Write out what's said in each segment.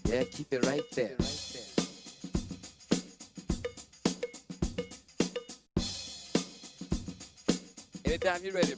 Yeah, keep it right there. Anytime you're ready.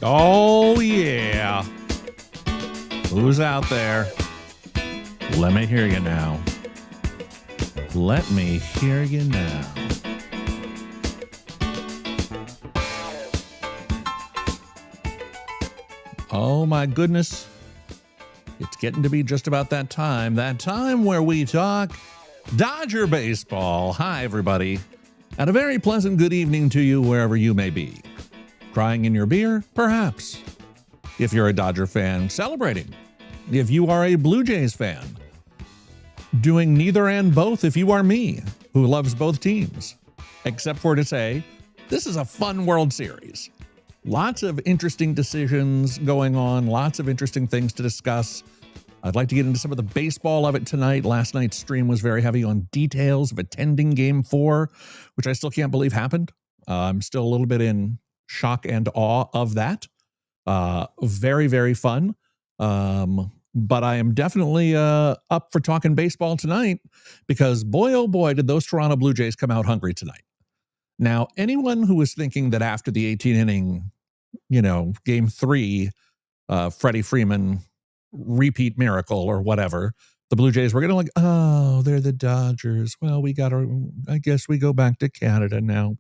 Oh, yeah. Who's out there? Let me hear you now. Let me hear you now. Oh, my goodness. It's getting to be just about that time where we talk Dodger baseball. Hi, everybody. And a very pleasant good evening to you wherever you may be. Crying in your beer? Perhaps. If you're a Dodger fan, celebrating. If you are a Blue Jays fan, doing neither and both if you are me, who loves both teams. Except for to say, this is a fun World Series. Lots of interesting decisions going on, lots of interesting things to discuss. I'd like to get into some of the baseball of it tonight. Last night's stream was very heavy on details of attending Game 4, which I still can't believe happened. I'm still a little bit in shock and awe of that. Very, very fun. But I am definitely up for talking baseball tonight because boy, oh boy, did those Toronto Blue Jays come out hungry tonight. Now, anyone who was thinking that after the 18 inning, Game 3, Freddie Freeman repeat miracle or whatever, the Blue Jays were going to like, oh, they're the Dodgers. Well, I guess we go back to Canada now.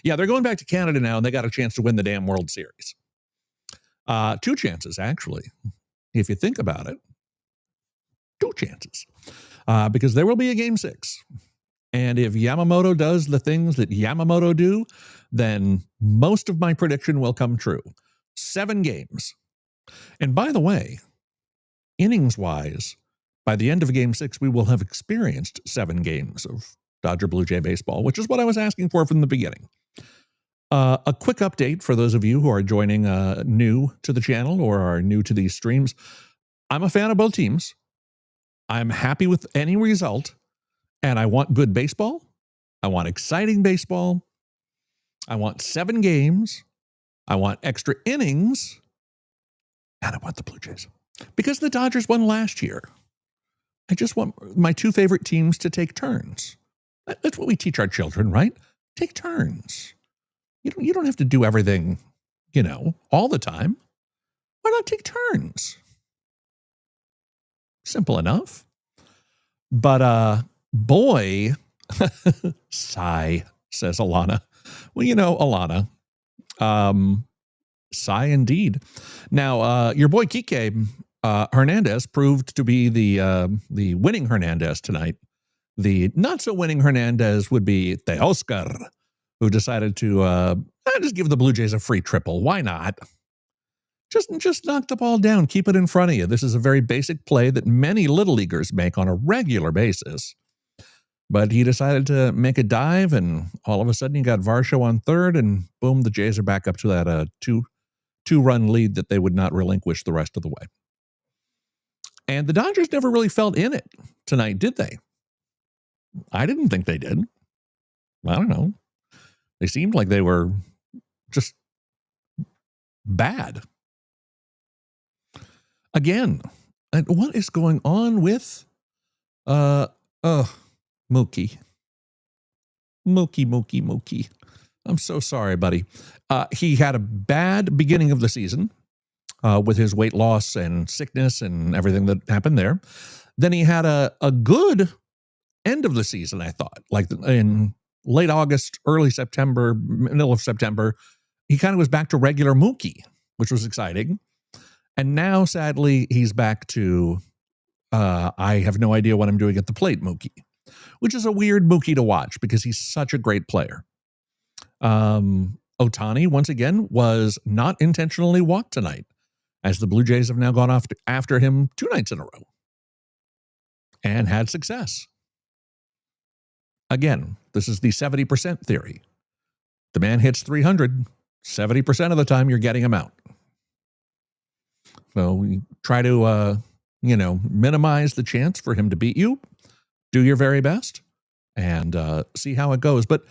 Yeah, they're going back to Canada now, and they got a chance to win the damn World Series. 2 chances, actually. If you think about it, 2 chances. Because there will be a Game 6. And if Yamamoto does the things that Yamamoto do, then most of my prediction will come true. 7 games. And by the way, innings-wise, by the end of Game 6, we will have experienced 7 games of Dodger Blue Jay baseball, which is what I was asking for from the beginning. A quick update for those of you who are joining new to the channel or are new to these streams. I'm a fan of both teams. I'm happy with any result, and I want good baseball. I want exciting baseball. I want 7 games. I want extra innings, and I want the Blue Jays. Because the Dodgers won last year. I just want my 2 favorite teams to take turns. That's what we teach our children, right? Take turns. You don't have to do everything, all the time. Why not take turns? Simple enough. But, boy, sigh, says Alana. Well, Alana, sigh indeed. Now, your boy Kike Hernandez proved to be the winning Hernandez tonight. The not-so-winning Hernandez would be Teoscar, who decided to just give the Blue Jays a free triple. Why not? Just knock the ball down. Keep it in front of you. This is a very basic play that many Little Leaguers make on a regular basis. But he decided to make a dive, and all of a sudden you got Varsho on third, and boom, the Jays are back up to that two-run lead that they would not relinquish the rest of the way. And the Dodgers never really felt in it tonight, did they? I didn't think they did. I don't know. They seemed like they were just bad. Again, what is going on with Mookie? Mookie. I'm so sorry, buddy. He had a bad beginning of the season with his weight loss and sickness and everything that happened there. Then he had a good end of the season, I thought. Like in late August, early September, middle of September, he kind of was back to regular Mookie, which was exciting. And now, sadly, he's back to, I have no idea what I'm doing at the plate Mookie, which is a weird Mookie to watch because he's such a great player. Ohtani, once again, was not intentionally walked tonight, as the Blue Jays have now gone after him 2 nights in a row and had success. Again, this is the 70% theory. The man hits 300, 70% of the time you're getting him out. So we try to, minimize the chance for him to beat you. Do your very best and see how it goes. But,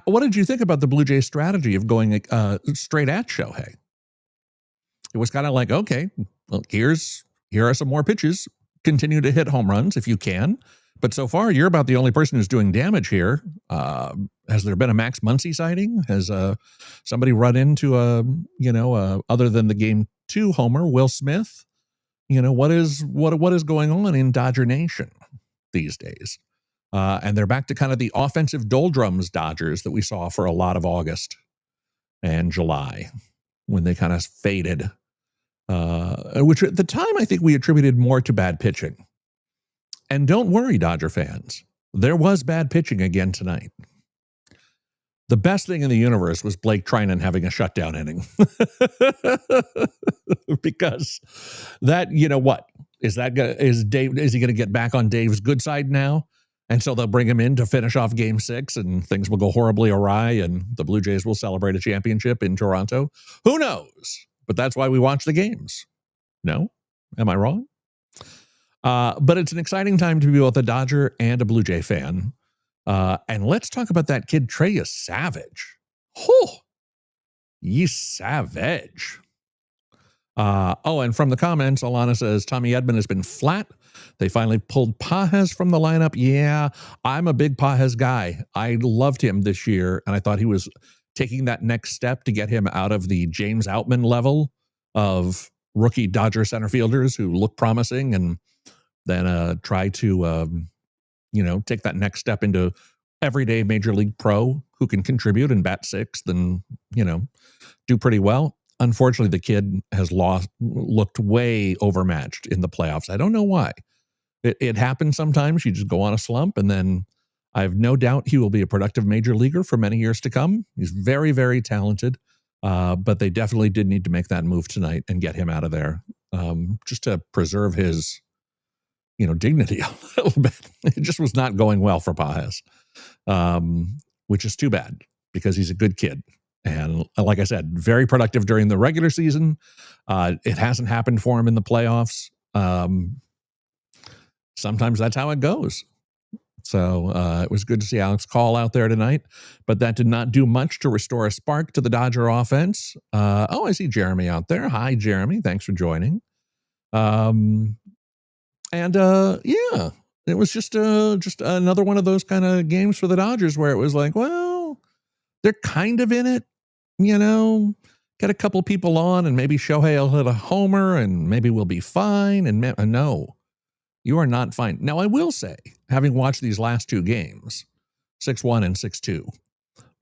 what did you think about the Blue Jays strategy of going straight at Shohei? It was kind of like, okay, well, here are some more pitches. Continue to hit home runs if you can. But so far, you're about the only person who's doing damage here. Has there been a Max Muncy sighting? Has somebody run into other than the Game 2 homer, Will Smith? What is going on in Dodger Nation these days? And they're back to kind of the offensive doldrums Dodgers that we saw for a lot of August and July when they kind of faded, which at the time I think we attributed more to bad pitching. And don't worry, Dodger fans, there was bad pitching again tonight. The best thing in the universe was Blake Trinan having a shutdown inning. Because that, what? Is he going to get back on Dave's good side now? And so they'll bring him in to finish off Game 6 and things will go horribly awry and the Blue Jays will celebrate a championship in Toronto. Who knows? But that's why we watch the games. No? Am I wrong? But it's an exciting time to be both a Dodger and a Blue Jay fan. And let's talk about that kid, Trey Yesavage. Oh, Yesavage. And from the comments, Alana says, Tommy Edman has been flat. They finally pulled Pages from the lineup. Yeah, I'm a big Pages guy. I loved him this year, and I thought he was taking that next step to get him out of the James Outman level of rookie Dodger center fielders who look promising and then try to, take that next step into everyday major league pro who can contribute and bat sixth and, do pretty well. Unfortunately, the kid has looked way overmatched in the playoffs. I don't know why. It happens sometimes. You just go on a slump, and then I have no doubt he will be a productive major leaguer for many years to come. He's very, very talented, but they definitely did need to make that move tonight and get him out of there just to preserve his dignity a little bit. It just was not going well for Pages, which is too bad because he's a good kid. And like I said, very productive during the regular season. It hasn't happened for him in the playoffs. Sometimes that's how it goes. So it was good to see Alex Call out there tonight, but that did not do much to restore a spark to the Dodger offense. I see Jeremy out there. Hi, Jeremy. Thanks for joining. It was just another one of those kind of games for the Dodgers where it was like, well, they're kind of in it, get a couple people on and maybe Shohei will hit a homer and maybe we'll be fine. And no, you are not fine. Now, I will say, having watched these last two games, 6-1 and 6-2,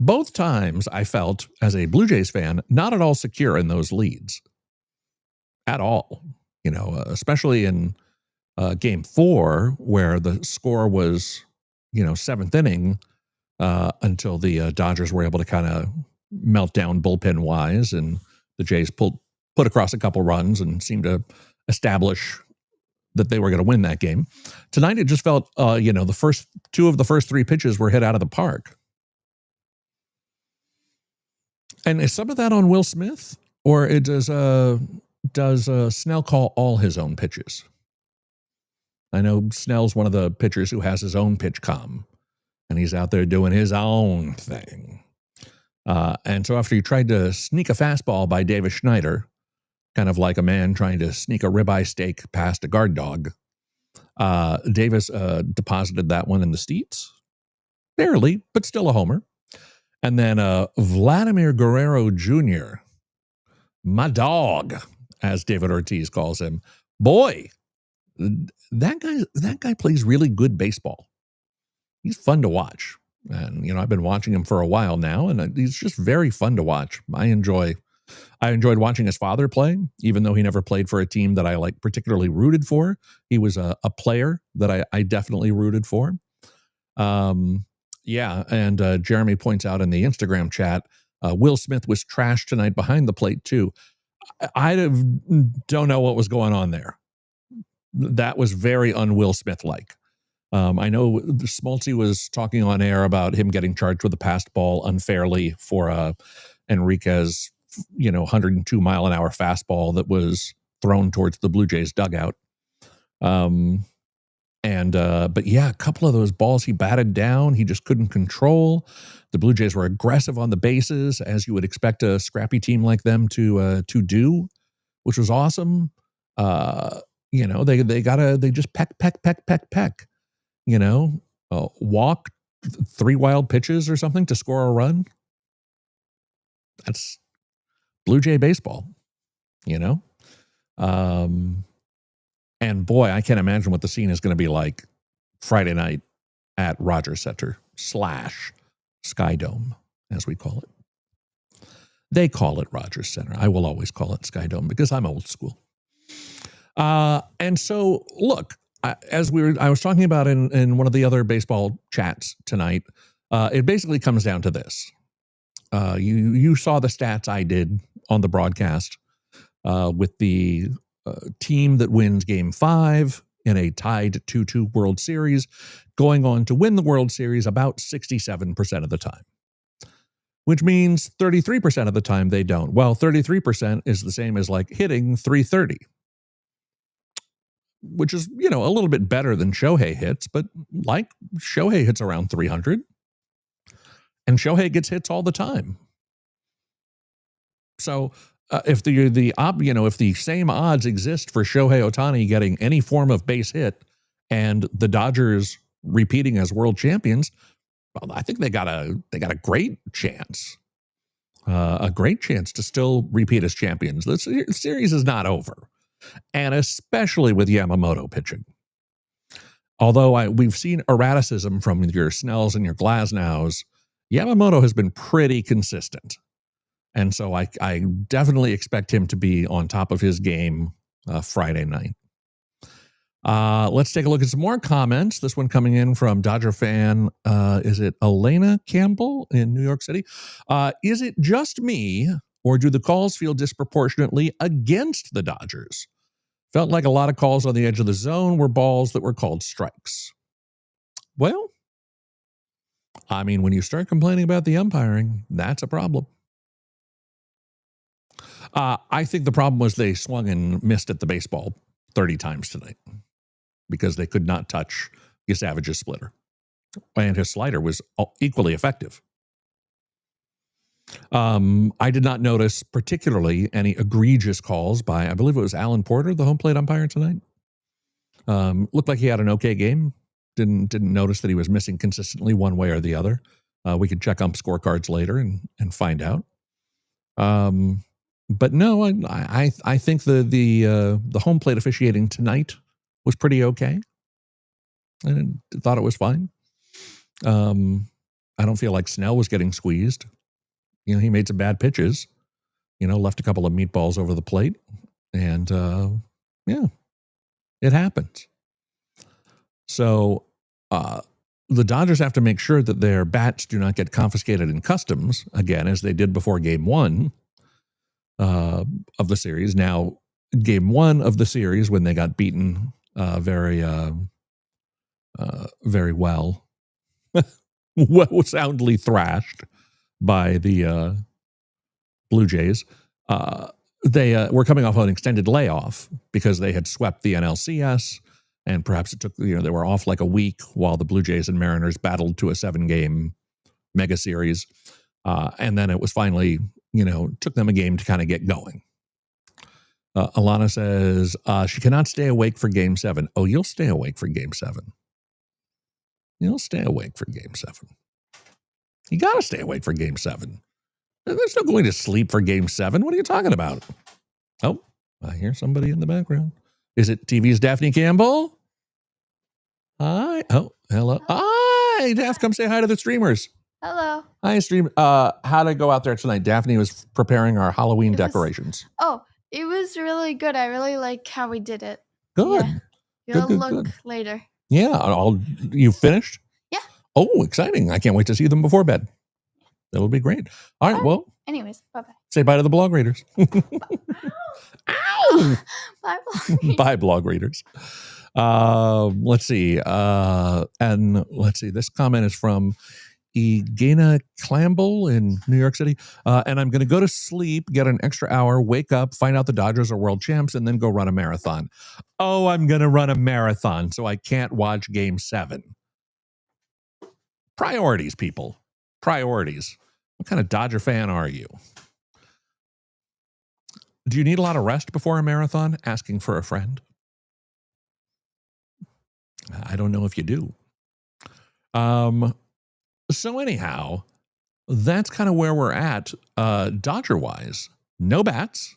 both times I felt, as a Blue Jays fan, not at all secure in those leads. At all. Especially in Game 4, where the score was, seventh inning, until the Dodgers were able to kind of melt down bullpen wise, and the Jays put across a couple runs and seemed to establish that they were going to win that game. Tonight, it just felt, the first two of the first three pitches were hit out of the park. And is some of that on Will Smith, or does Snell call all his own pitches? I know Snell's one of the pitchers who has his own pitch comm, and he's out there doing his own thing. And so after he tried to sneak a fastball by Davis Schneider, kind of like a man trying to sneak a ribeye steak past a guard dog, Davis deposited that one in the seats. Barely, but still a homer. And then Vladimir Guerrero Jr., my dog, as David Ortiz calls him. Boy, that guy plays really good baseball. He's fun to watch. And, I've been watching him for a while now, and he's just very fun to watch. I enjoyed watching his father play, even though he never played for a team that I particularly rooted for. He was a player that I definitely rooted for. And Jeremy points out in the Instagram chat, Will Smith was trashed tonight behind the plate too. I don't know what was going on there. That was very un-Will Smith-like. I know Smoltzy was talking on air about him getting charged with a passed ball unfairly for Enriquez, 102 mile an hour fastball that was thrown towards the Blue Jays dugout. But yeah, a couple of those balls he batted down, he just couldn't control. The Blue Jays were aggressive on the bases, as you would expect a scrappy team like them to do, which was awesome. They just peck. walk 3 wild pitches or something to score a run. That's Blue Jay baseball, and boy, I can't imagine what the scene is going to be like Friday night at Rogers Center / Sky Dome, as we call it. They call it Rogers Center. I will always call it Sky Dome because I'm old school. And so, look, I was talking about in one of the other baseball chats tonight, it basically comes down to this. You saw the stats I did on the broadcast with the team that wins Game 5 in a tied 2-2 World Series going on to win the World Series about 67% of the time, which means 33% of the time they don't. Well, 33% is the same as like hitting 330, which is, a little bit better than Shohei hits, but like Shohei hits around 300 and Shohei gets hits all the time. So if the same odds exist for Shohei Ohtani getting any form of base hit and the Dodgers repeating as world champions, well, I think they got a great chance, to still repeat as champions. The series is not over, and especially with Yamamoto pitching. Although we've seen erraticism from your Snells and your Glasnows, Yamamoto has been pretty consistent. And so I definitely expect him to be on top of his game Friday night. Let's take a look at some more comments. This one coming in from Dodger fan. Is it Elena Campbell in New York City? Is it just me, or do the calls feel disproportionately against the Dodgers? Felt like a lot of calls on the edge of the zone were balls that were called strikes. Well, I mean, when you start complaining about the umpiring, that's a problem. I think the problem was they swung and missed at the baseball 30 times tonight because they could not touch Yesavage's splitter. And his slider was equally effective. I did not notice particularly any egregious calls by, I believe it was Alan Porter, the home plate umpire tonight. Looked like he had an okay game. Didn't notice that he was missing consistently one way or the other. We could check ump scorecards later and find out. But no, I think the home plate officiating tonight was pretty okay. I thought it was fine. I don't feel like Snell was getting squeezed. He made some bad pitches. Left a couple of meatballs over the plate, and it happens. So the Dodgers have to make sure that their bats do not get confiscated in customs again, as they did before Game 1. Of the series. Now, Game 1 of the series, when they got beaten very well, soundly thrashed by the Blue Jays, they were coming off an extended layoff because they had swept the NLCS, and perhaps it took, they were off like a week while the Blue Jays and Mariners battled to a 7-game mega series. And then it was finally, took them a game to kind of get going. Alana says she cannot stay awake for Game 7. Oh, you'll stay awake for Game 7. You'll stay awake for Game 7. You got to stay awake for Game 7. There's no going to sleep for Game 7. What are you talking about? Oh, I hear somebody in the background. Is it TV's Daphne Campbell? Hi. Oh, hello. Hi, Daph. Come say hi to the streamers. Hello. Hi, stream. How'd it go out there tonight? Daphne was preparing our Halloween decorations. It was really good. I really like how we did it. Good. Yeah. You'll look later. Yeah. You finished? Yeah. Oh, exciting. I can't wait to see them before bed. That'll be great. All right. Well. Anyways, bye-bye. Say bye to the blog readers. Ow! Bye, blog readers. Bye, blog readers. Let's see. And let's see. This comment is from Egana Clamble in New York City. And I'm going to go to sleep, get an extra hour, wake up, find out the Dodgers are world champs, and then go run a marathon. Oh, I'm going to run a marathon, so I can't watch Game 7. Priorities, people. Priorities. What kind of Dodger fan are you? Do you need a lot of rest before a marathon? Asking for a friend. I don't know if you do. So anyhow, that's kind of where we're at, Dodger wise. No bats,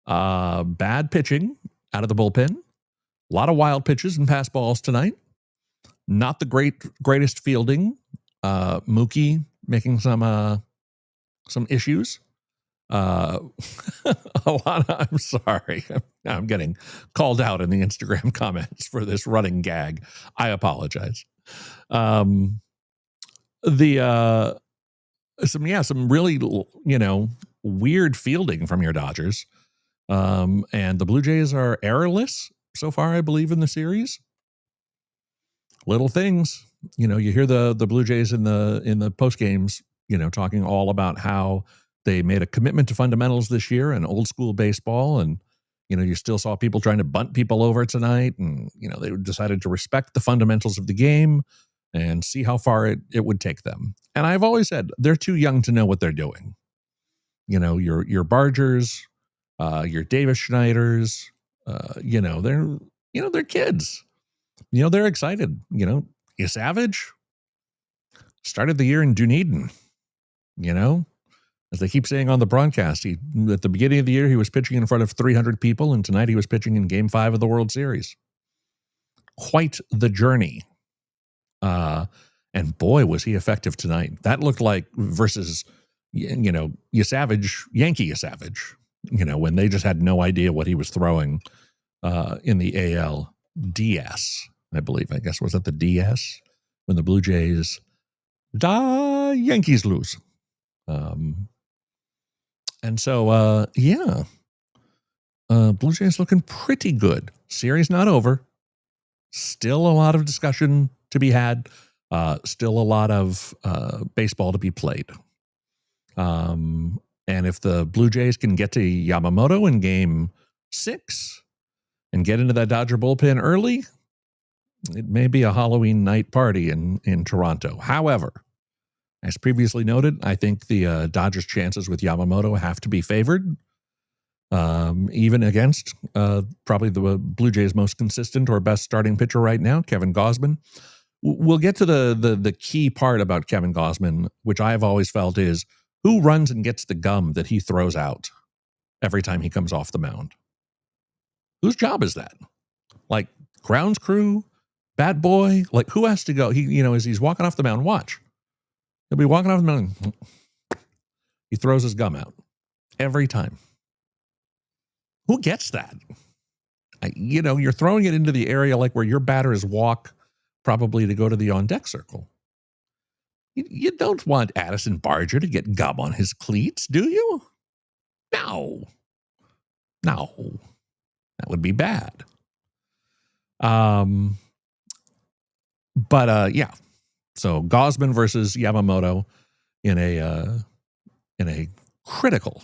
bad pitching out of the bullpen, a lot of wild pitches and pass balls tonight. Not the greatest fielding. Mookie making some issues. A lot of, I'm sorry. I'm getting called out in the Instagram comments for this running gag. I apologize. Some really, weird fielding from your Dodgers. And the Blue Jays are errorless so far, I believe, in the series. Little things, you hear the Blue Jays in the post games, talking all about how they made a commitment to fundamentals this year and old school baseball. And, you still saw people trying to bunt people over tonight. And, they decided to respect the fundamentals of the game and see how far it would take them. And I've always said they're too young to know what they're doing. Your Bargers, your Davis Schneiders, they're kids. They're excited. Yesavage started the year in Dunedin, as they keep saying on the broadcast. At the beginning of the year, he was pitching in front of 300 people, and tonight he was pitching in Game 5 of the World Series. Quite the journey. And boy, was he effective tonight. That looked like versus, Yesavage, Yankee Yesavage, when they just had no idea what he was throwing in the AL DS. I believe, was that the DS when the Blue Jays Yankees lose. And so, Blue Jays looking pretty good. Series not over. Still a lot of discussion to be had. Still a lot of baseball to be played. And if the Blue Jays can get to Yamamoto in Game 6 and get into that Dodger bullpen early, it may be a Halloween night party in Toronto. However, as previously noted, I think the Dodgers' chances with Yamamoto have to be favored, even against probably the Blue Jays' most consistent or best starting pitcher right now, Kevin Gausman. We'll get to the key part about Kevin Gausman, which I've always felt is who runs and gets the gum that he throws out every time he comes off the mound. Whose job is that? Like grounds crew, bat boy, like who has to go? He, as he's walking off the mound, watch. He'll be walking off the mound. He throws his gum out every time. Who gets that? You're throwing it into the area like where your batters walk probably to go to the on-deck circle. You don't want Addison Barger to get gum on his cleats, do you? No. That would be bad. So Gausman versus Yamamoto in a critical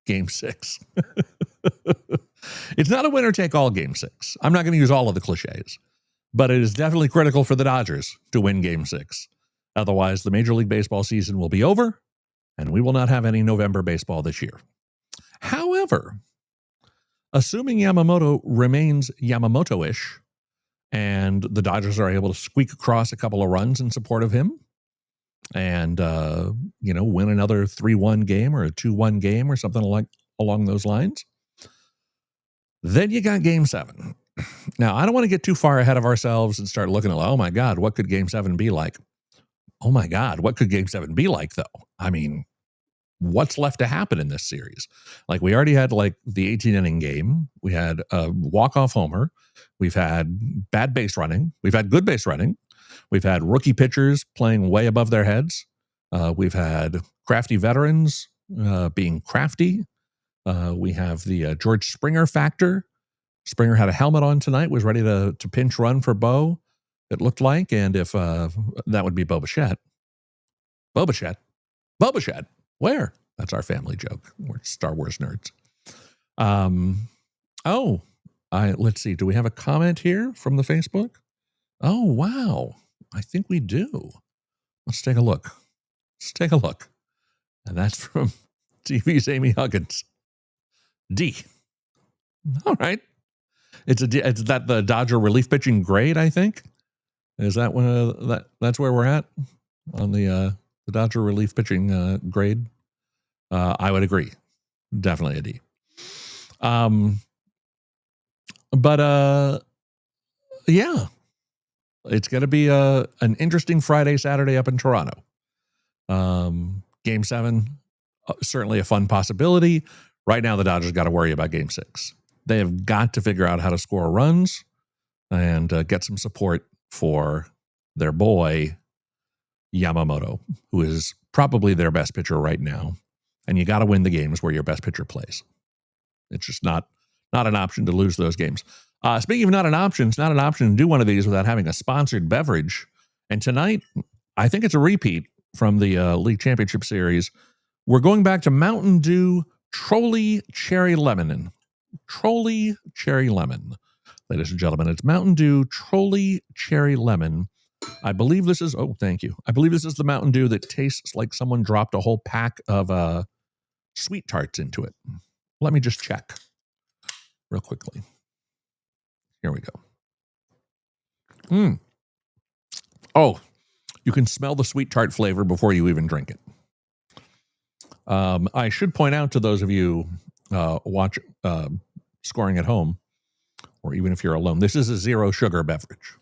Game 6. It's not a winner take all Game 6. I'm not going to use all of the cliches, but it is definitely critical for the Dodgers to win Game 6. Otherwise, the Major League Baseball season will be over, and we will not have any November baseball this year. However, assuming Yamamoto remains Yamamoto-ish, and the Dodgers are able to squeak across a couple of runs in support of him, and win another 3-1 game or a 2-1 game or something along those lines, then you got Game 7. Now, I don't want to get too far ahead of ourselves and start looking at, oh my God, what could Game 7 be like? Oh my God, what could Game 7 be like, though? I mean, what's left to happen in this series? Like, we already had like the 18-inning game. We had a walk-off homer. We've had bad base running. We've had good base running. We've had rookie pitchers playing way above their heads. We've had crafty veterans being crafty. We have the George Springer factor. Springer had a helmet on tonight, was ready to pinch run for Bo, it looked like. And if that would be Bo Bichette. Where? That's our family joke. We're Star Wars nerds. Let's see. Do we have a comment here from the Facebook? Oh, wow. I think we do. Let's take a look. And that's from TV's Amy Huggins. D. All right. It's that the Dodger relief pitching grade, I think. Is that that's where we're at on the Dodger relief pitching grade? I would agree. Definitely a D. But yeah, it's going to be an interesting Friday, Saturday up in Toronto. Game 7, certainly a fun possibility. Right now, the Dodgers got to worry about Game 6. They have got to figure out how to score runs and get some support for their boy, Yamamoto, who is probably their best pitcher right now. And you got to win the games where your best pitcher plays. It's just not an option to lose those games. Speaking of not an option, it's not an option to do one of these without having a sponsored beverage. And tonight, I think it's a repeat from the League Championship Series. We're going back to Mountain Dew Trolley Cherry Lemon. Trolley Cherry Lemon. Ladies and gentlemen, it's Mountain Dew Trolley Cherry Lemon. I believe this is, thank you. I believe this is the Mountain Dew that tastes like someone dropped a whole pack of sweet tarts into it. Let me just check real quickly. Here we go. Oh, you can smell the sweet tart flavor before you even drink it. I should point out to those of you watch scoring at home, or even if you're alone, this is a zero sugar beverage.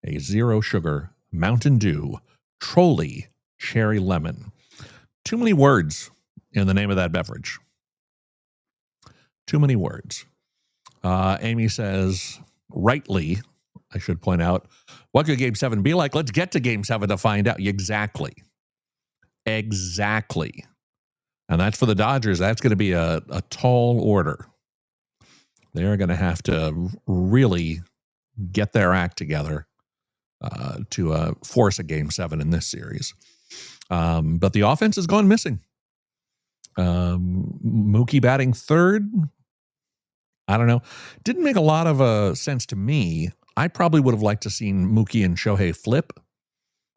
A zero sugar Mountain Dew Trolley Cherry Lemon. Too many words in the name of that beverage. Too many words. Amy says, rightly, I should point out, what could Game 7 be like? Let's get to Game 7 to find out. Exactly. And that's for the Dodgers. That's going to be a tall order. They're going to have to really get their act together to force a Game 7 in this series. But the offense has gone missing. Mookie batting third. I don't know. Didn't make a lot of sense to me. I probably would have liked to seen Mookie and Shohei flip.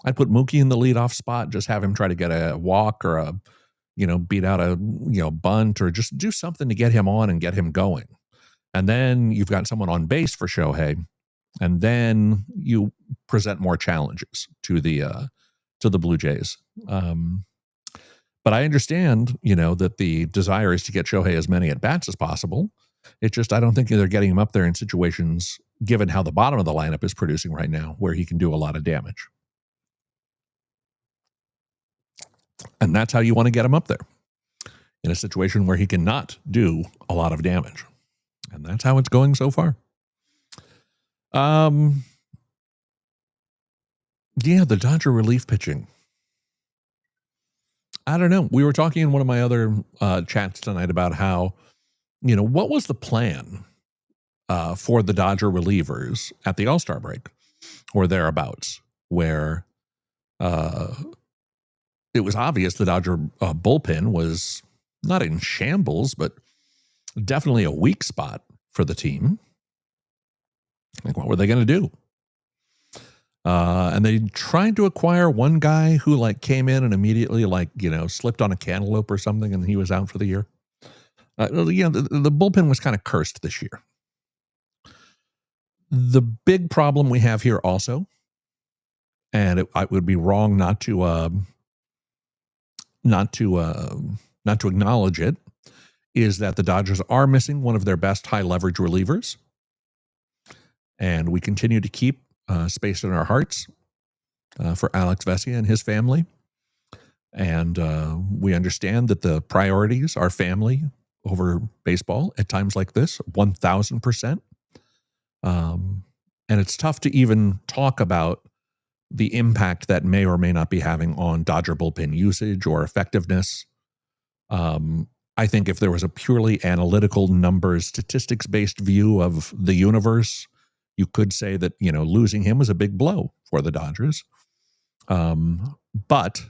I'd put Mookie in the leadoff spot, just have him try to get a walk or beat out a bunt or just do something to get him on and get him going. And then you've got someone on base for Shohei, and then you present more challenges to the Blue Jays. But I understand, that the desire is to get Shohei as many at bats as possible. It's just I don't think they're getting him up there in situations, given how the bottom of the lineup is producing right now, where he can do a lot of damage. And that's how you want to get him up there, in a situation where he cannot do a lot of damage. And that's how it's going so far. Yeah, the Dodger relief pitching. I don't know. We were talking in one of my other chats tonight about how, what was the plan for the Dodger relievers at the All-Star break or thereabouts, where it was obvious the Dodger bullpen was not in shambles, but definitely a weak spot for the team. Like, what were they going to do? And they tried to acquire one guy who came in and immediately slipped on a cantaloupe or something, and he was out for the year. The bullpen was kind of cursed this year. The big problem we have here also, and it would be wrong not to acknowledge it, is that the Dodgers are missing one of their best high leverage relievers, and we continue to keep space in our hearts for Alex Vesia and his family. And we understand that the priorities are family over baseball at times like this, 1,000%. And it's tough to even talk about the impact that may or may not be having on Dodger bullpen usage or effectiveness. I think if there was a purely analytical, numbers, statistics-based view of the universe, you could say that, losing him was a big blow for the Dodgers. But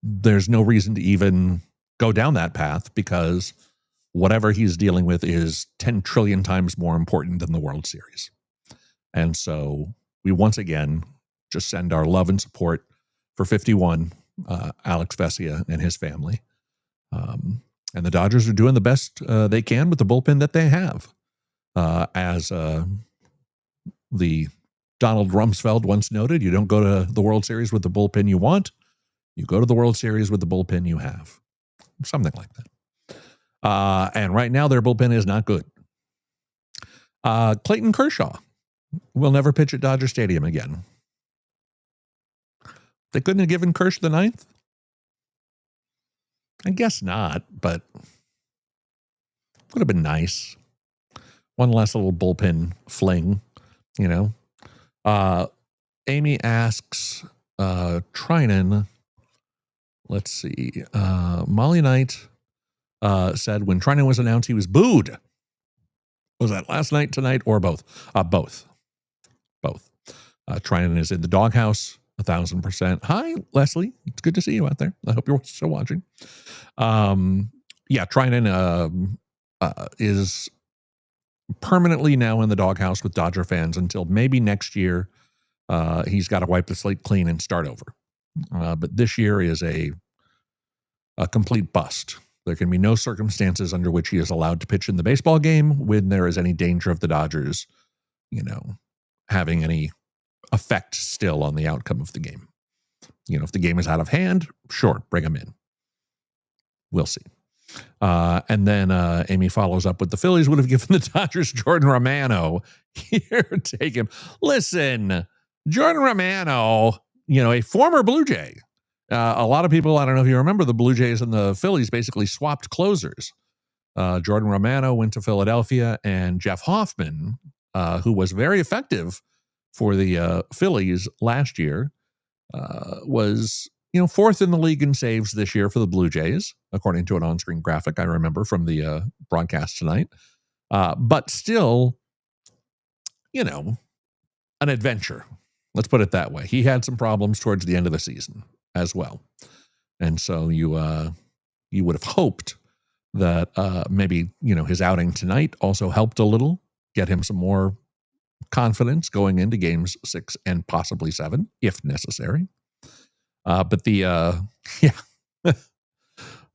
there's no reason to even go down that path, because whatever he's dealing with is 10 trillion times more important than the World Series. And so we once again just send our love and support for 51, Alex Vesia and his family. And the Dodgers are doing the best they can with the bullpen that they have. As the Donald Rumsfeld once noted, you don't go to the World Series with the bullpen you want. You go to the World Series with the bullpen you have. Something like that. And right now, their bullpen is not good. Clayton Kershaw will never pitch at Dodger Stadium again. They couldn't have given Kersh the 9th? I guess not, but would have been nice. One last little bullpen fling, you know. Amy asks Trinan, let's see, Molly Knight said when Trinan was announced, he was booed. Was that last night, tonight, or both? Both. Trinan is in the doghouse, 1,000%. Hi, Leslie. It's good to see you out there. I hope you're still watching. Yeah, Trinan is permanently now in the doghouse with Dodger fans until maybe next year. He's got to wipe the slate clean and start over. But this year is a complete bust. There can be no circumstances under which he is allowed to pitch in the baseball game when there is any danger of the Dodgers, you know, having any effect still on the outcome of the game. You know, if the game is out of hand, sure, bring him in. We'll see. And then Amy follows up with the Phillies would have given the Dodgers Jordan Romano. Here, take him. Listen, Jordan Romano, you know, a former Blue Jay. A lot of people, I don't know if you remember, the Blue Jays and the Phillies basically swapped closers. Jordan Romano went to Philadelphia, and Jeff Hoffman, who was very effective for the Phillies last year, was, you know, 4th in the league in saves this year for the Blue Jays, according to an on-screen graphic I remember from the broadcast tonight. But still, you know, an adventure. Let's put it that way. He had some problems towards the end of the season as well. And so you would have hoped that maybe, you know, his outing tonight also helped a little, get him some more confidence going into games 6 and possibly 7, if necessary. But the,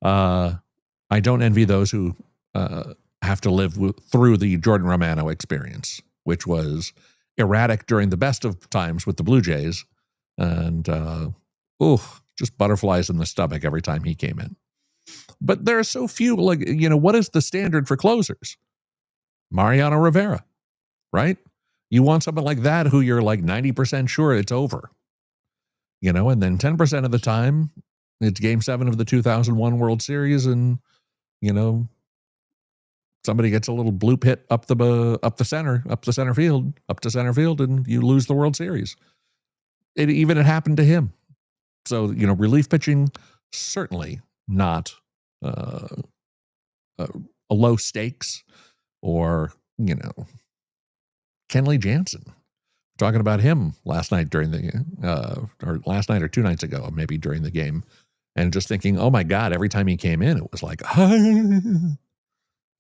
I don't envy those who have to live through the Jordan Romano experience, which was erratic during the best of times with the Blue Jays. And, just butterflies in the stomach every time he came in. But there are so few, like, you know, what is the standard for closers? Mariano Rivera, right? You want someone like that who you're like 90% sure it's over, you know, and then 10% of the time it's game 7 of the 2001 World Series, and, you know, somebody gets a little bloop hit up to center field, and you lose the World Series. It happened to him. So, you know, relief pitching, certainly not a low stakes, or, you know, Kenley Jansen. Talking about him last night during the, or last night or 2 nights ago, maybe during the game, and just thinking, oh my God, every time he came in, it was like, I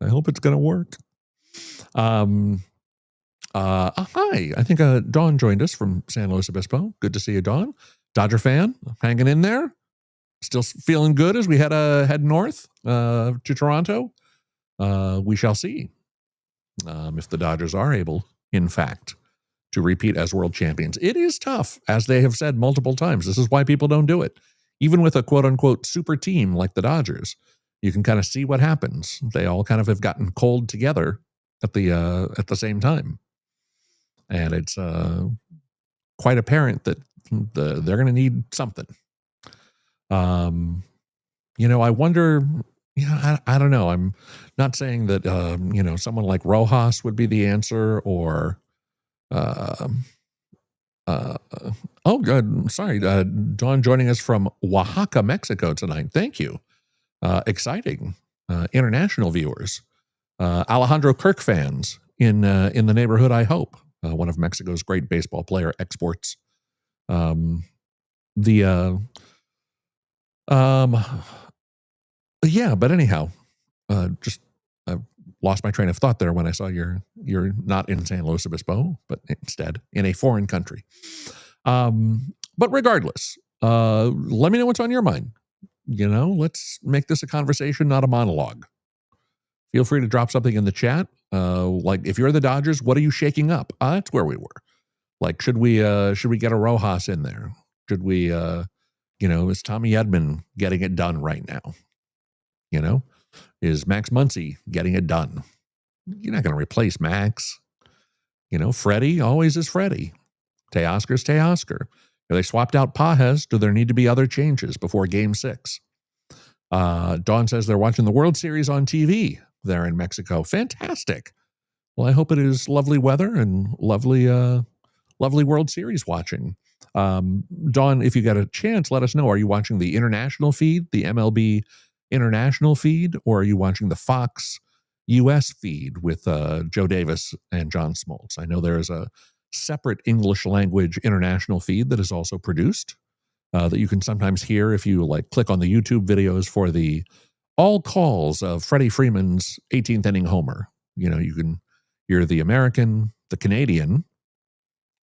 hope it's going to work. Hi, I think Dawn joined us from San Luis Obispo. Good to see you, Dawn. Dodger fan, hanging in there. Still feeling good as we head north to Toronto. We shall see if the Dodgers are able, in fact, to repeat as world champions. It is tough, as they have said multiple times. This is why people don't do it. Even with a quote-unquote super team like the Dodgers, you can kind of see what happens. They all kind of have gotten cold together at the same time. And it's quite apparent that they're going to need something. You know, I wonder, you know, I don't know. I'm not saying that, you know, someone like Rojas would be the answer, or, oh, good. Sorry. Dawn joining us from Oaxaca, Mexico tonight. Thank you. Exciting. International viewers. Alejandro Kirk fans in the neighborhood, I hope. One of Mexico's great baseball player exports. Yeah, but anyhow, just lost my train of thought there when I saw you're not in San Luis Obispo, but instead in a foreign country. But regardless, let me know what's on your mind. You know, let's make this a conversation, not a monologue. Feel free to drop something in the chat. Like, if you're the Dodgers, what are you shaking up? That's where we were. Like, should we get a Rojas in there? Should we, is Tommy Edman getting it done right now? Is Max Muncy getting it done? You're not going to replace Max. Freddie always is Freddie. Teoscar's Teoscar. They swapped out Pajes. Do there need to be other changes before Game 6? Dawn says they're watching the World Series on TV there in Mexico. Fantastic. Well, I hope it is lovely weather and lovely World Series watching. Dawn, if you got a chance, let us know. Are you watching the international feed, the MLB international feed, or are you watching the Fox US feed with Joe Davis and John Smoltz? I know there is a separate English language international feed that is also produced that you can sometimes hear if you click on the YouTube videos for the all calls of Freddie Freeman's 18th inning homer. You can hear the American, the Canadian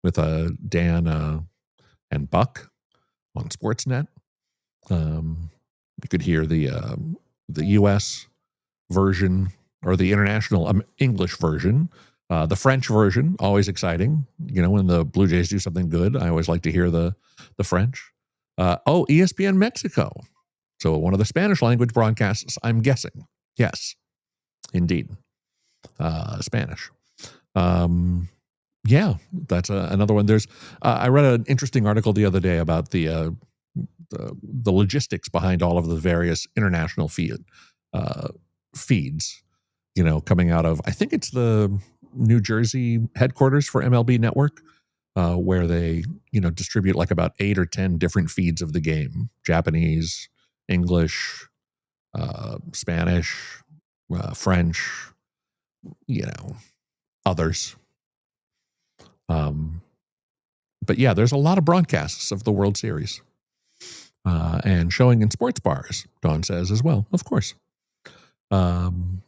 with Dan and Buck on Sportsnet. You could hear the U.S. version or the international English version. The French version, always exciting. When the Blue Jays do something good, I always like to hear the French. ESPN Mexico. So one of the Spanish language broadcasts, I'm guessing. Yes, indeed. Spanish. Yeah, that's another one. There's I read an interesting article the other day about the logistics behind all of the various international feeds, coming out of, I think it's the New Jersey headquarters for MLB Network, where they, distribute about 8 or 10 different feeds of the game: Japanese, English, Spanish, French, others. But yeah, there's a lot of broadcasts of the World Series, and showing in sports bars, Dawn says as well, of course. And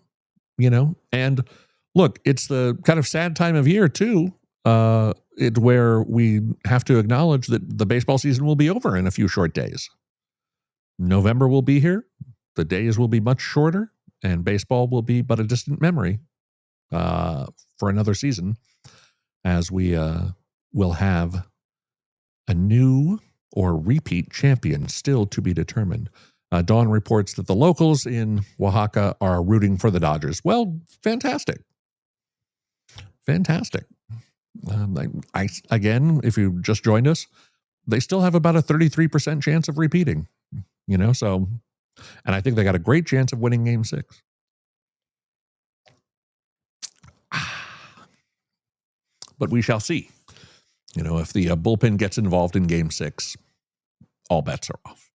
look, it's the kind of sad time of year too, where we have to acknowledge that the baseball season will be over in a few short days. November will be here. The days will be much shorter, and baseball will be but a distant memory for another season, as we will have a new or repeat champion still to be determined. Dawn reports that the locals in Oaxaca are rooting for the Dodgers. Well, fantastic. Fantastic. Again, if you just joined us, they still have about a 33% chance of repeating, so, and I think they got a great chance of winning Game 6. But we shall see. If the bullpen gets involved in Game 6, all bets are off.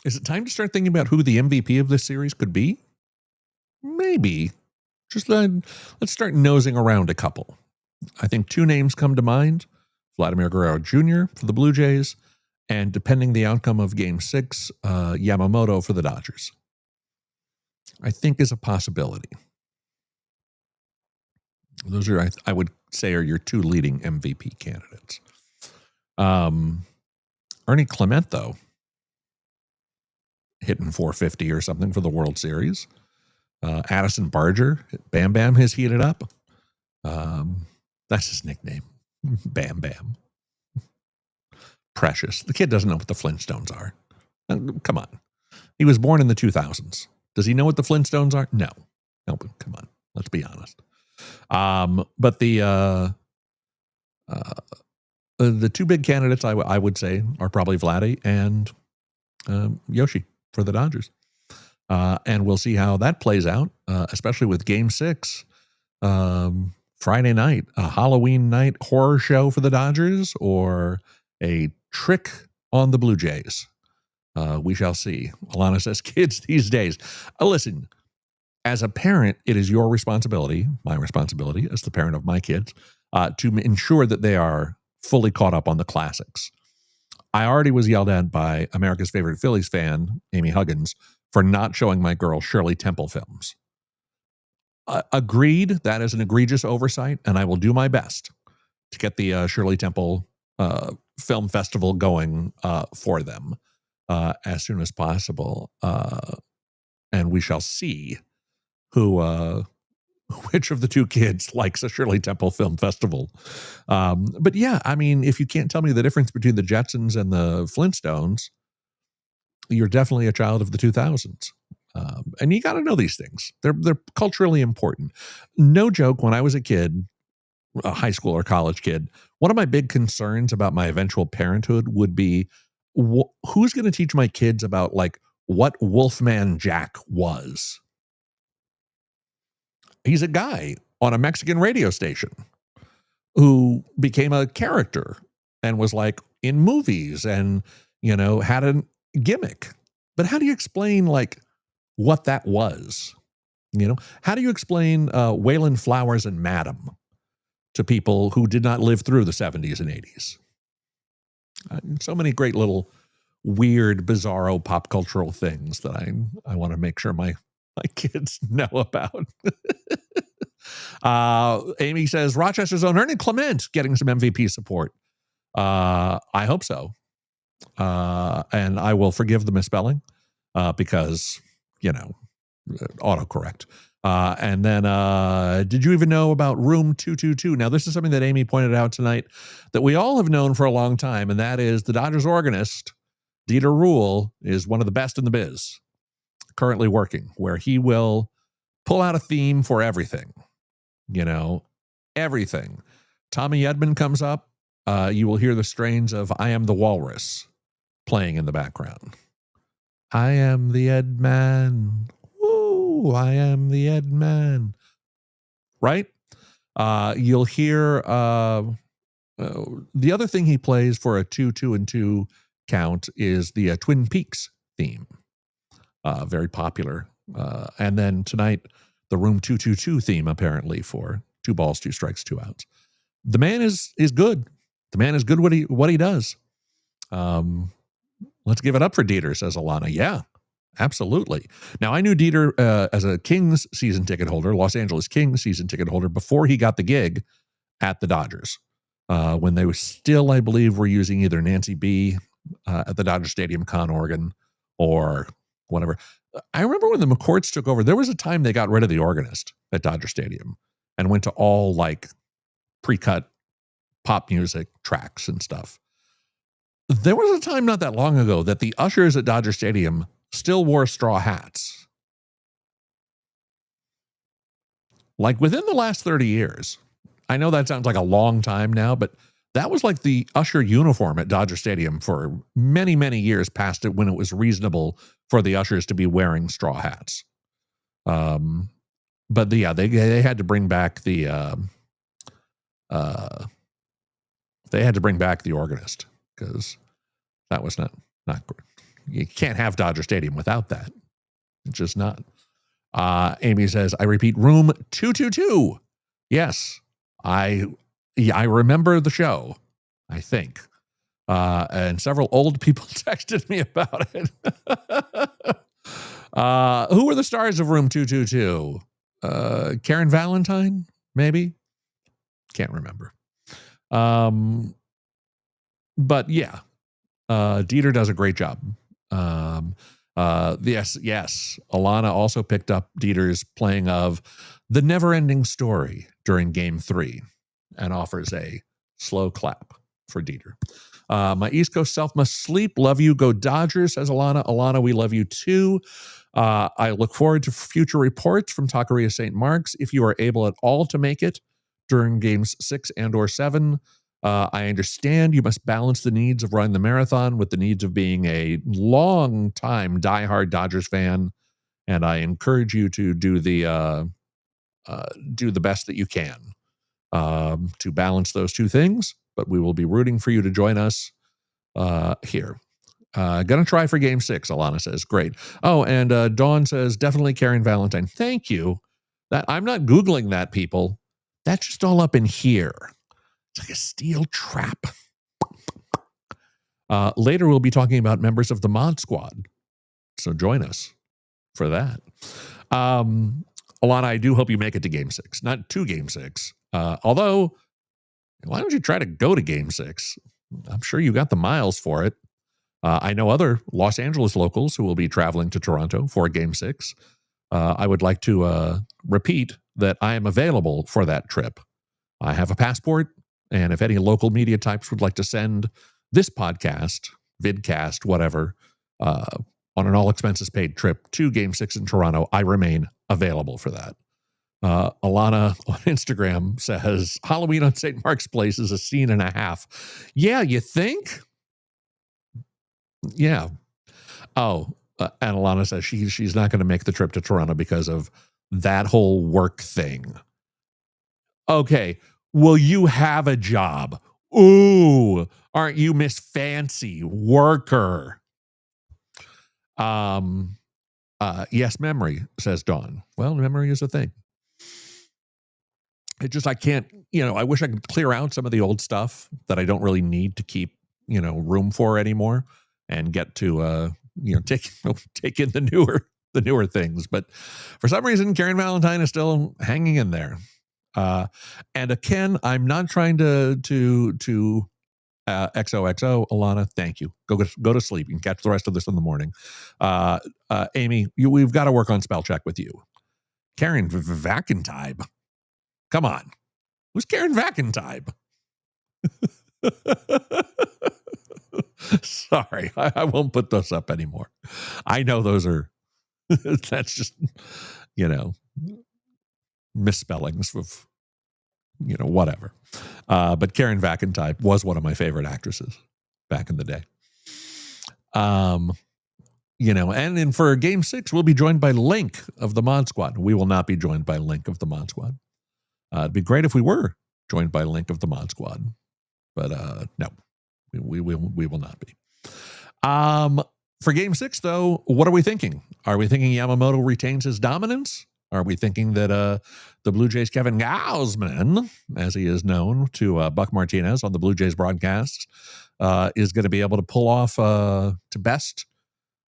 Is it time to start thinking about who the MVP of this series could be? Maybe. Just let's start nosing around a couple. I think 2 names come to mind: Vladimir Guerrero Jr. for the Blue Jays, and depending the outcome of Game 6, Yamamoto for the Dodgers. I think is a possibility. Those are, I would say, are your 2 leading MVP candidates. Ernie Clement, though, hitting 450 or something for the World Series. Addison Barger, Bam Bam, has heated up. That's his nickname, Bam Bam. Precious. The kid doesn't know what the Flintstones are. Come on. He was born in the 2000s. Does he know what the Flintstones are? No, come on. Let's be honest. But the 2 big candidates I would say are probably Vladdy and Yoshi for the Dodgers. And we'll see how that plays out, especially with Game 6, Friday night, a Halloween night horror show for the Dodgers, or a trick on the Blue Jays. We shall see. Alana says, kids these days. Listen, as a parent, it is your responsibility, my responsibility as the parent of my kids, to ensure that they are fully caught up on the classics. I already was yelled at by America's favorite Phillies fan, Amy Huggins, for not showing my girl Shirley Temple films. Agreed, that is an egregious oversight, and I will do my best to get the Shirley Temple Film Festival going for them as soon as possible. And we shall see who which of the two kids likes a Shirley Temple Film Festival. But yeah, I mean, if you can't tell me the difference between the Jetsons and the Flintstones, you're definitely a child of the 2000s. And you got to know these things. They're culturally important. No joke, when I was a kid, a high school or college kid, one of my big concerns about my eventual parenthood would be who's going to teach my kids about like what Wolfman Jack was. He's a guy on a Mexican radio station who became a character and was like in movies and, you know, had a gimmick. But how do you explain like what that was? You know, how do you explain Waylon Flowers and Madam to people who did not live through the 70s and 80s? So many great little weird, bizarro pop cultural things that I want to make sure my kids know about. Amy says, Rochester's own Ernie Clement getting some MVP support. I hope so. And I will forgive the misspelling because, you know, autocorrect. And then, did you even know about Room 222? Now, this is something that Amy pointed out tonight that we all have known for a long time, and that is the Dodgers organist, Dieter Ruhl, is one of the best in the biz, currently working, where he will pull out a theme for everything. You know, everything. Tommy Edman comes up. You will hear the strains of I Am the Walrus playing in the background. I am the Ed Man. Woo, I am the Ed Man. Right? You'll hear the other thing he plays for a 2-2-2 count is the Twin Peaks theme. Very popular. And then tonight, the Room 222 theme, apparently, for 2 balls, 2 strikes, 2 outs. The man is good. The man is good what he does. Let's give it up for Dieter, says Alana. Yeah, absolutely. Now, I knew Dieter as a Kings season ticket holder, Los Angeles Kings season ticket holder, before he got the gig at the Dodgers. When they were still, I believe, were using either Nancy B at the Dodger Stadium con organ or whatever. I remember when the McCourts took over, there was a time they got rid of the organist at Dodger Stadium and went to all like pre-cut pop music tracks and stuff. There was a time not that long ago that the ushers at Dodger Stadium still wore straw hats. Like within the last 30 years. I know that sounds like a long time now, but that was like the usher uniform at Dodger Stadium for many, many years past it when it was reasonable for the ushers to be wearing straw hats. But yeah, they had to bring back the organist because that was not good. You can't have Dodger Stadium without that. It's just not. Amy says, I repeat, Room 222. Yes, I remember the show, I think. And several old people texted me about it. Who were the stars of Room 222? Karen Valentine, maybe? Can't remember. But yeah, Dieter does a great job. Yes. Alana also picked up Dieter's playing of The Never-Ending Story during Game 3 and offers a slow clap for Dieter. My East Coast self must sleep. Love you. Go Dodgers, says Alana. Alana, we love you too. I look forward to future reports from Taqueria St. Mark's. If you are able at all to make it during games 6 and or 7, I understand you must balance the needs of running the marathon with the needs of being a long-time diehard Dodgers fan, and I encourage you to do the best that you can to balance those two things. But we will be rooting for you to join us here. Gonna try for Game 6, Alana says. Great. Oh, and Dawn says, definitely Karen Valentine. Thank you. That I'm not Googling that, people. That's just all up in here. It's like a steel trap. Later, we'll be talking about members of the Mod Squad. So join us for that. Alana, I do hope you make it to Game 6. Not to Game 6. Although, why don't you try to go to Game 6? I'm sure you got the miles for it. I know other Los Angeles locals who will be traveling to Toronto for Game 6. I would like to repeat that I am available for that trip. I have a passport, and if any local media types would like to send this podcast, vidcast, whatever, on an all expenses paid trip to Game 6 in Toronto, I remain available for that. Alana on Instagram says, Halloween on St. Mark's Place is a scene and a half. Yeah, you think? Yeah. Oh, and Alana says she's not going to make the trip to Toronto because of that whole work thing. Okay, well, you have a job. Ooh, aren't you Miss Fancy Worker? Yes, memory, says Dawn. Well, memory is a thing. It just, I can't, I wish I could clear out some of the old stuff that I don't really need to keep, room for anymore, and get to, take in the newer things. But for some reason, Karen Valentine is still hanging in there. And Ken, I'm not trying to XOXO, Alana, thank you. Go to sleep. You can catch the rest of this in the morning. Amy, we've got to work on spell check with you. Karen Vacantybe. Come on. Who's Karen Vacantybe? Sorry, I won't put those up anymore. I know those are, that's just, misspellings of, whatever. But Karen Vacantybe was one of my favorite actresses back in the day. And then for Game 6, we'll be joined by Link of the Mod Squad. We will not be joined by Link of the Mod Squad. It'd be great if we were joined by Link of the Mod Squad, but no, we will not be. For Game 6, though, what are we thinking? Are we thinking Yamamoto retains his dominance? Are we thinking that the Blue Jays' Kevin Gausman, as he is known to Buck Martinez on the Blue Jays broadcasts, is going to be able to pull off to best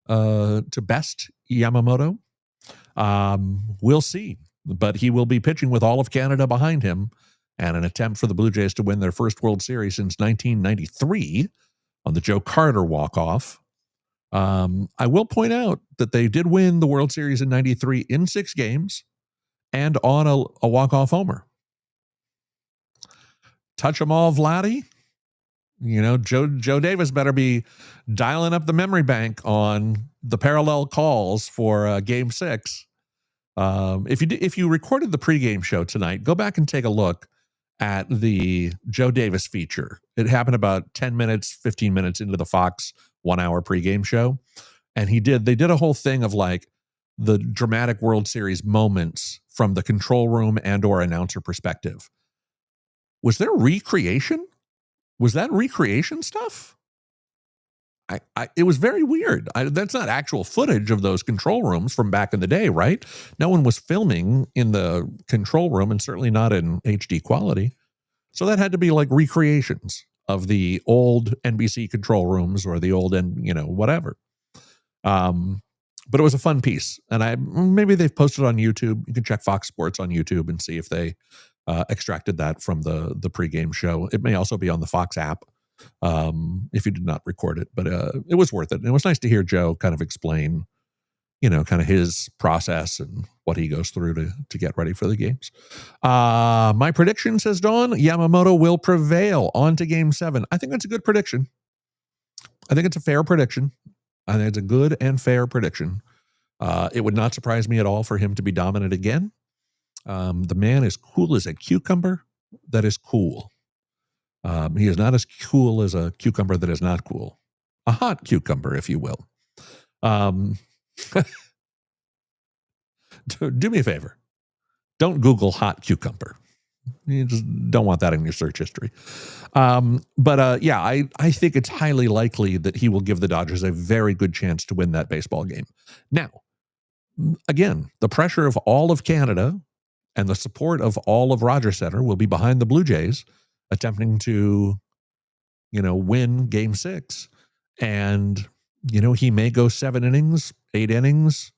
Yamamoto? We'll see. But he will be pitching with all of Canada behind him, and an attempt for the Blue Jays to win their first World Series since 1993 on the Joe Carter walk-off. I will point out that they did win the World Series in 93 in 6 games and on a walk-off homer. Touch 'em all, Vladdy. Joe Davis better be dialing up the memory bank on the parallel calls for Game 6. If you recorded the pregame show tonight, go back and take a look at the Joe Davis feature. It happened about 10 minutes, 15 minutes into the Fox 1 hour pregame show. And they did a whole thing of like the dramatic World Series moments from the control room and or announcer perspective. Was there recreation? Was that recreation stuff? It was very weird. That's not actual footage of those control rooms from back in the day, right? No one was filming in the control room, and certainly not in HD quality. So that had to be like recreations of the old NBC control rooms or the old, whatever. But it was a fun piece. And maybe they've posted on YouTube. You can check Fox Sports on YouTube and see if they extracted that from the pregame show. It may also be on the Fox app. If you did not record it, but it was worth it. And it was nice to hear Joe kind of explain, kind of his process and what he goes through to get ready for the games. My prediction, says Dawn, Yamamoto will prevail on to Game 7. I think that's a good prediction. I think it's a fair prediction. I think it's a good and fair prediction. It would not surprise me at all for him to be dominant again. The man is cool as a cucumber. That is cool. He is not as cool as a cucumber that is not cool. A hot cucumber, if you will. Do me a favor. Don't Google hot cucumber. You just don't want that in your search history. I think it's highly likely that he will give the Dodgers a very good chance to win that baseball game. Now, again, the pressure of all of Canada and the support of all of Rogers Center will be behind the Blue Jays attempting to, win Game 6. And, he may go 7 innings, 8 innings,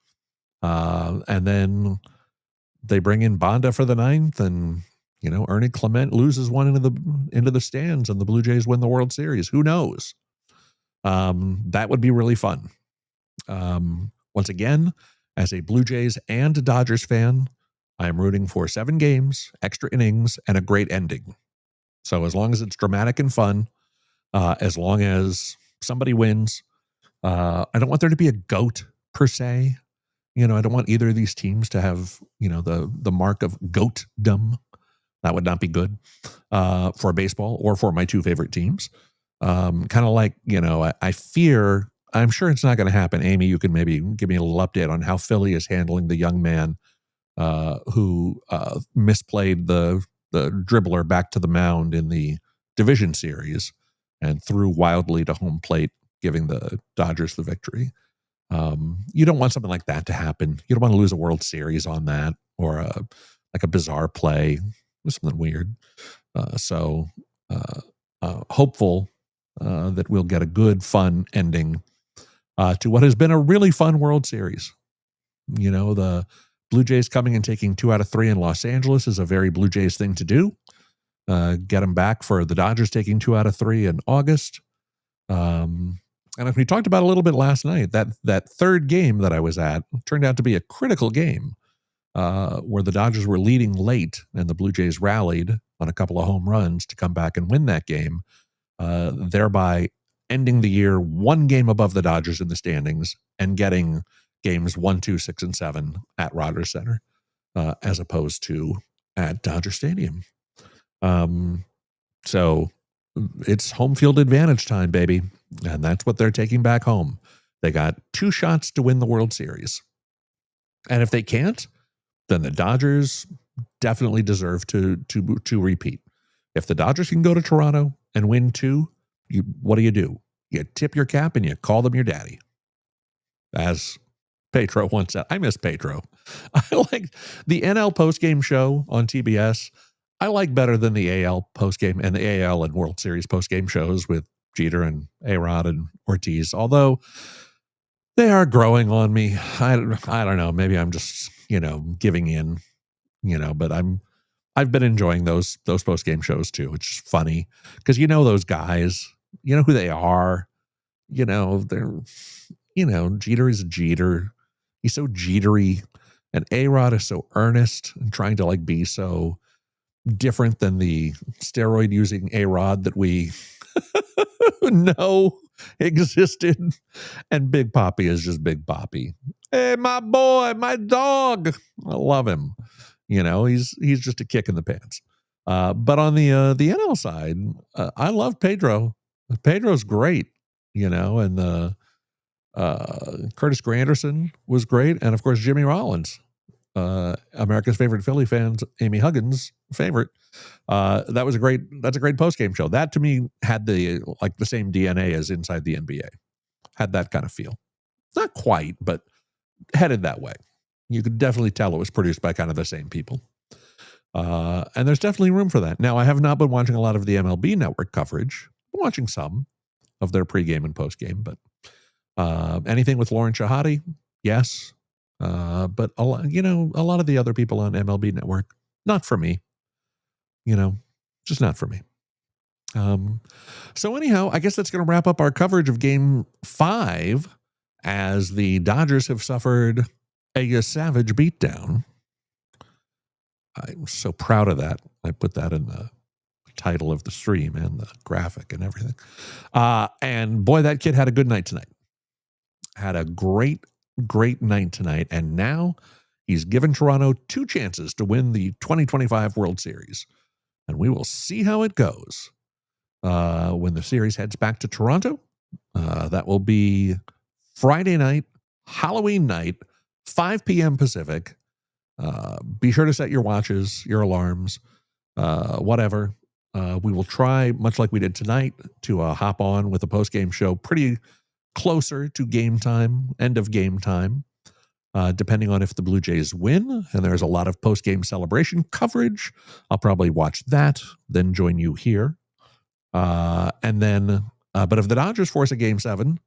and then they bring in Banda for the 9th, and, Ernie Clement loses one into the stands, and the Blue Jays win the World Series. Who knows? That would be really fun. Once again, as a Blue Jays and Dodgers fan, I am rooting for 7 games, extra innings, and a great ending. So as long as it's dramatic and fun, as long as somebody wins, I don't want there to be a GOAT per se. I don't want either of these teams to have, the mark of GOATdom. That would not be good for baseball or for my 2 favorite teams. Kind of like, I fear, I'm sure it's not going to happen. Amy, you can maybe give me a little update on how Philly is handling the young man who misplayed the dribbler back to the mound in the division series and threw wildly to home plate, giving the Dodgers the victory. You don't want something like that to happen. You don't want to lose a World Series on that, or like a bizarre play, something weird. So hopeful that we'll get a good, fun ending to what has been a really fun World Series. The Blue Jays coming and taking 2 out of 3 in Los Angeles is a very Blue Jays thing to do. Get them back for the Dodgers taking 2 out of 3 in August. And we talked about a little bit last night, that third game that I was at turned out to be a critical game where the Dodgers were leading late and the Blue Jays rallied on a couple of home runs to come back and win that game, thereby ending the year 1 game above the Dodgers in the standings and getting games 1, 2, 6, and 7 at Rogers Center as opposed to at Dodger Stadium. So it's home field advantage time, baby. And that's what they're taking back home. They got 2 shots to win the World Series. And if they can't, then the Dodgers definitely deserve to repeat. If the Dodgers can go to Toronto and win 2, what do? You tip your cap and you call them your daddy. As Pedro once said, I miss Pedro. I like the NL postgame show on TBS. I like better than the AL postgame and the AL and World Series postgame shows with Jeter and A-Rod and Ortiz, although they are growing on me. I don't know. Maybe I'm just, giving in, but I've been enjoying those postgame shows too. It's just funny because those guys, who they are, they're, Jeter is a Jeter. He's so Jetery, and A-Rod is so earnest and trying to be so different than the steroid using A-Rod that we know existed. And Big Papi is just Big Papi. Hey, my boy, my dog. I love him. He's just a kick in the pants. But on the NL side, I love Pedro. Pedro's great, and Curtis Granderson was great. And of course, Jimmy Rollins, America's favorite Philly fans, Amy Huggins' favorite. That's a great postgame show. That to me had the same DNA as Inside the NBA. Had that kind of feel. Not quite, but headed that way. You could definitely tell it was produced by kind of the same people. And there's definitely room for that. Now, I have not been watching a lot of the MLB Network coverage. I'm watching some of their pregame and postgame, but anything with Lauren Shahadi, yes. But a lot of the other people on MLB Network, not for me. Just not for me. So anyhow, I guess that's going to wrap up our coverage of Game 5 as the Dodgers have suffered a Yesavage beatdown. I'm so proud of that. I put that in the title of the stream and the graphic and everything. And boy, that kid had a good night tonight. Had a great night tonight. And now he's given Toronto 2 chances to win the 2025 World Series. And we will see how it goes when the series heads back to Toronto. That will be Friday night, Halloween night, 5 p.m. Pacific. Be sure to set your watches, your alarms, whatever. We will try, much like we did tonight, to hop on with a post-game show pretty closer to game time, end of game time, depending on if the Blue Jays win. And there's a lot of post-game celebration coverage. I'll probably watch that, then join you here. And then, but if the Dodgers force a Game 7,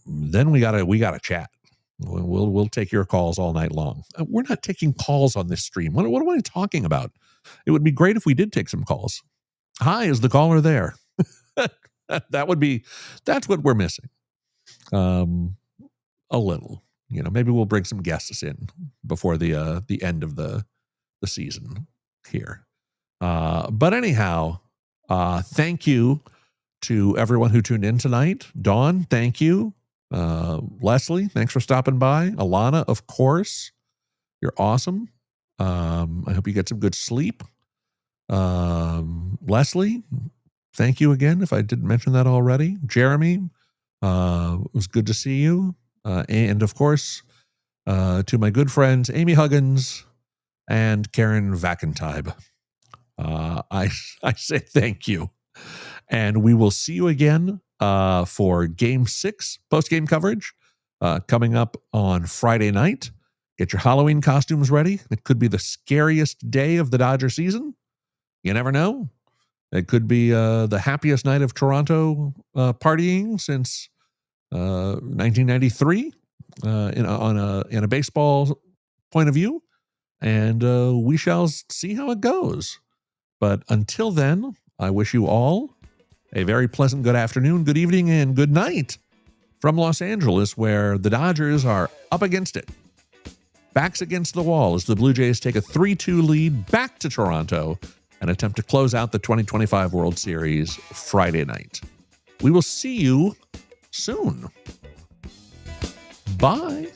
then we gotta chat. We'll take your calls all night long. We're not taking calls on this stream. What am I talking about? It would be great if we did take some calls. Hi, is the caller there? That's what we're missing. A little. maybe we'll bring some guests in before the end of the season here. But anyhow, thank you to everyone who tuned in tonight. Dawn, thank you. Leslie, thanks for stopping by. Alana, of course, you're awesome. I hope you get some good sleep. Leslie, thank you again if I didn't mention that already. Jeremy, it was good to see you. And of course, to my good friends Amy Huggins and Karen Vackentime, I say thank you. And we will see you again for Game 6 post-game coverage coming up on Friday night. Get your Halloween costumes ready. It could be the scariest day of the Dodger season. You never know. It could be the happiest night of Toronto partying since 1993 in a baseball point of view. And we shall see how it goes. But until then, I wish you all a very pleasant good afternoon, good evening, and good night from Los Angeles, where the Dodgers are up against it. Backs against the wall as the Blue Jays take a 3-2 lead back to Toronto and attempt to close out the 2025 World Series Friday night. We will see you soon. Bye.